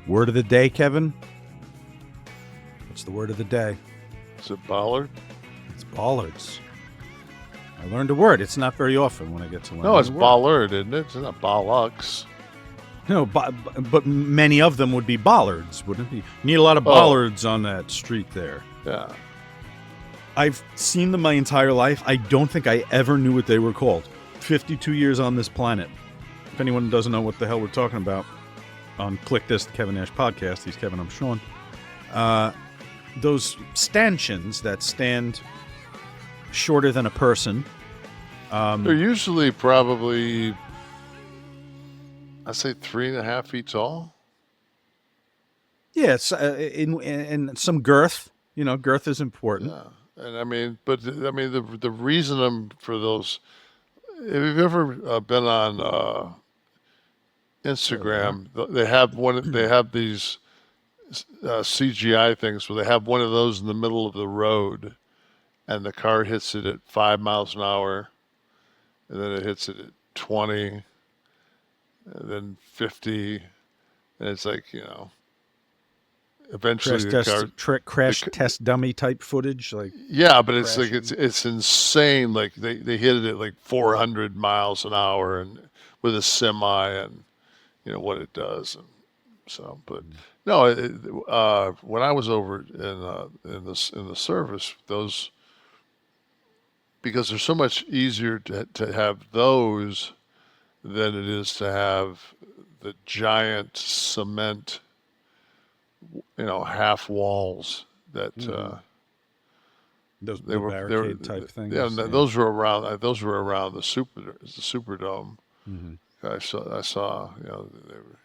Word of the day, Kevin? What's the word of the day? Is it bollard? It's bollards. I learned a word. It's not very often when I get to learn. No, it's a word. bollard, isn't it? It's not bollocks. No, but many of them would be bollards, wouldn't it? You need a lot of bollards on that street there. Yeah. I've seen them my entire life. I don't think I ever knew what they were called. 52 years on this planet. If anyone doesn't know what the hell we're talking about, on Click This, the Kevin Nash podcast. He's Kevin, I'm Sean. Those stanchions that stand shorter than a person. They're usually probably, I'd say 3.5 feet tall. Yeah, it's, in some girth. You know, girth is important. Yeah, and the reason for those. If you've ever been on Instagram, they have these CGI things where they have one of those in the middle of the road, and the car hits it at 5 miles an hour, and then it hits it at 20, and then 50, and it's like, eventually crash test dummy type footage, like but it's crashing. Like it's insane. Like they hit it at like 400 miles an hour and with a semi, and what it does. And so, but no, when I was over in the service, those, because they're so much easier to have those than it is to have the giant cement, half walls that those barricade type things. Yeah, those were around. Those were around the Superdome. Mm-hmm. I saw. They were.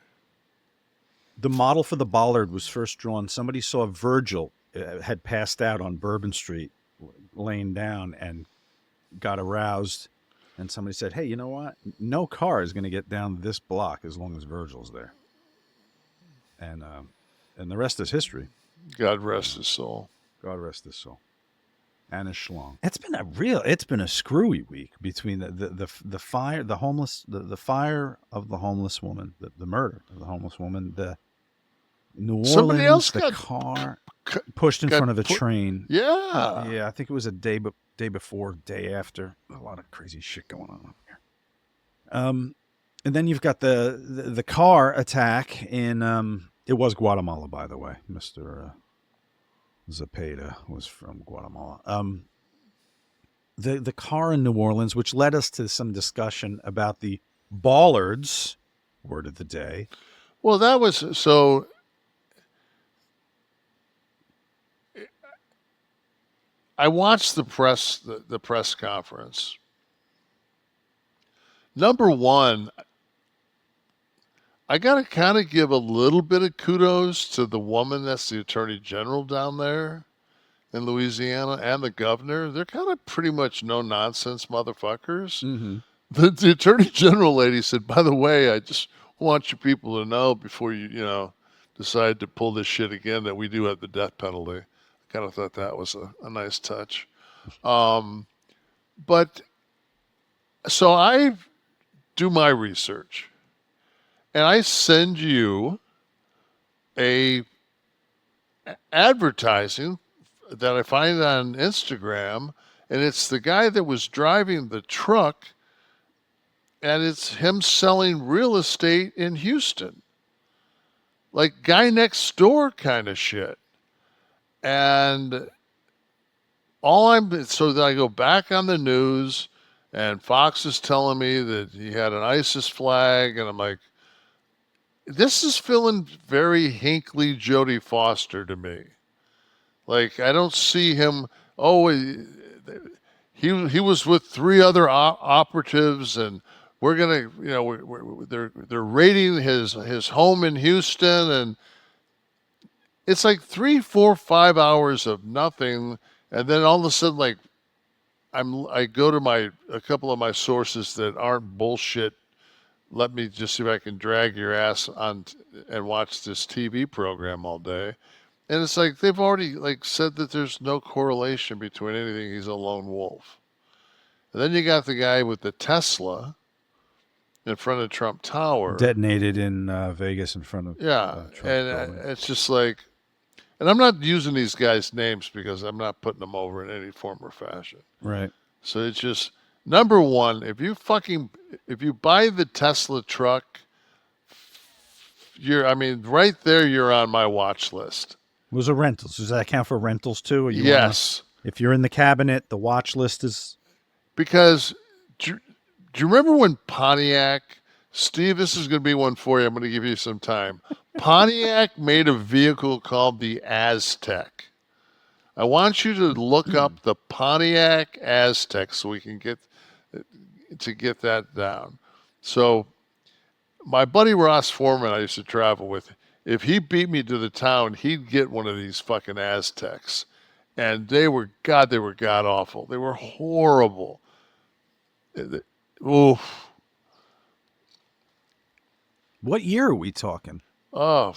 The model for the bollard was first drawn. Somebody saw Virgil had passed out on Bourbon Street, laying down, and got aroused. And somebody said, "Hey, you know what? No car is going to get down this block as long as Virgil's there." And the rest is history. God rest his soul. God rest his soul. Anna Schlong. It's been a screwy week between the fire, the homeless, the fire of the homeless woman, the murder of the homeless woman, the New Orleans, somebody else the car pushed in front of a train. Yeah. Yeah, I think it was a day before, day after. A lot of crazy shit going on up here. And then you've got the car attack in it was Guatemala, by the way. Mr. Zepeda was from Guatemala. The car in New Orleans, which led us to some discussion about the bollards, word of the day. Well, that was so. I watched the press conference. Number one, I got to kind of give a little bit of kudos to the woman that's the attorney general down there in Louisiana and the governor. They're kind of pretty much no-nonsense motherfuckers. Mm-hmm. The attorney general lady said, by the way, I just want you people to know before you decide to pull this shit again that we do have the death penalty. I kind of thought that was a nice touch. But so I do my research. And I send you a advertising that I find on Instagram, and it's the guy that was driving the truck, and it's him selling real estate in Houston. Like guy next door kind of shit. And so then I go back on the news, and Fox is telling me that he had an ISIS flag, and I'm like, this is feeling very Hinckley Jodie Foster to me. Like, I don't see him. Oh, he was with 3 other operatives, and we're gonna, they're raiding his home in Houston, and it's like 3, 4, 5 hours of nothing, and then all of a sudden, like, I go to a couple of my sources that aren't bullshit. Let me just see if I can drag your ass on and watch this TV program all day. And it's like they've already said that there's no correlation between anything. He's a lone wolf. And then you got the guy with the Tesla, in front of Trump Tower. Detonated in Vegas in front of Yeah, Trump and building. it's just like, and I'm not using these guys' names because I'm not putting them over in any form or fashion. Right. So it's just, number one, if you buy the Tesla truck, right there, you're on my watch list. Was it rentals? Does that count for rentals too? Or Yes. If you're in the cabinet, the watch list is. Because do you remember when Pontiac, Steve, this is going to be one for you. I'm going to give you some time. Pontiac made a vehicle called the Aztec. I want you to look up the Pontiac Aztec so we can get that down. So my buddy Ross Foreman, I used to travel with, if he beat me to the town, he'd get one of these fucking Aztecs. And they were god awful. They were horrible. Oof. What year are we talking? Oh,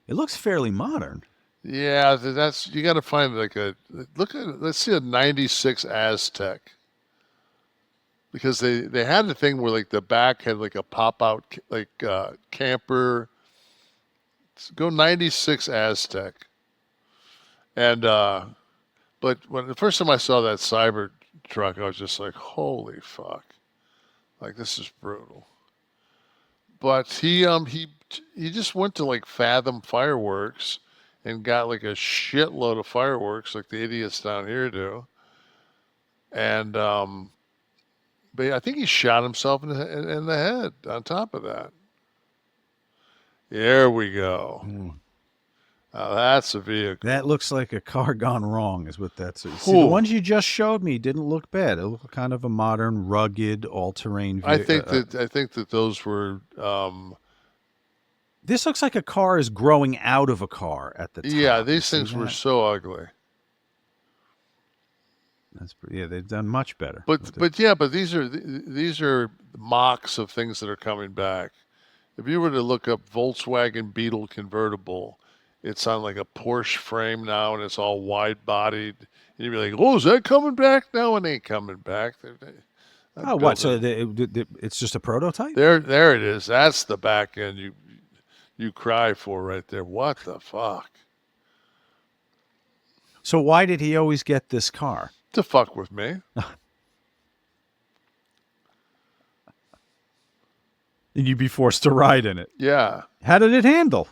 It looks fairly modern. yeah, that's, you got to find like let's see a 96 Aztec. Because they had the thing where like the back had like a pop out like camper. Go 96 Aztec. And but when the first time I saw that Cyber truck, I was just like, holy fuck. Like, this is brutal. But he just went to like Fathom Fireworks and got like a shitload of fireworks like the idiots down here do. And but I think he shot himself in the head on top of that. There we go. Now that's a vehicle. That looks like a car gone wrong, is what that's. See, the ones you just showed me didn't look bad. It looked kind of a modern, rugged, all-terrain vehicle. I think that those were. This looks like a car is growing out of a car at the top. Yeah, these things were so ugly. That's pretty, yeah, they've done much better. But these are mocks of things that are coming back. If you were to look up Volkswagen Beetle convertible, it's on like a Porsche frame now, and it's all wide-bodied. And you'd be like, "Oh, is that coming back?" No, it ain't coming back. Oh, what? So it's just a prototype? There it is. That's the back end you cry for right there. What the fuck? So why did he always get this car? To fuck with me. And you'd be forced to ride in it. Yeah. How did it handle?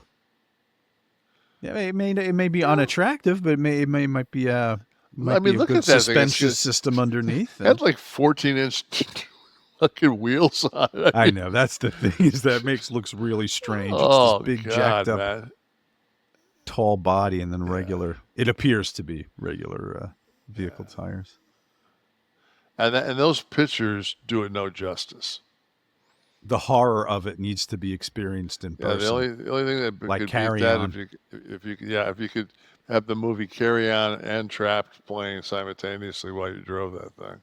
Yeah, it may be unattractive, but it might be a look at that suspension system underneath. It had like 14-inch fucking wheels on it. I know, that's the thing, is that looks really strange. Oh, it's this big God, jacked up man. tall body, and then regular. It appears to be regular vehicle tires. And those pictures do it no justice. The horror of it needs to be experienced in person. The only thing that like could Carry beat that On. if you could have the movie Carry On and Trapped playing simultaneously while you drove that thing.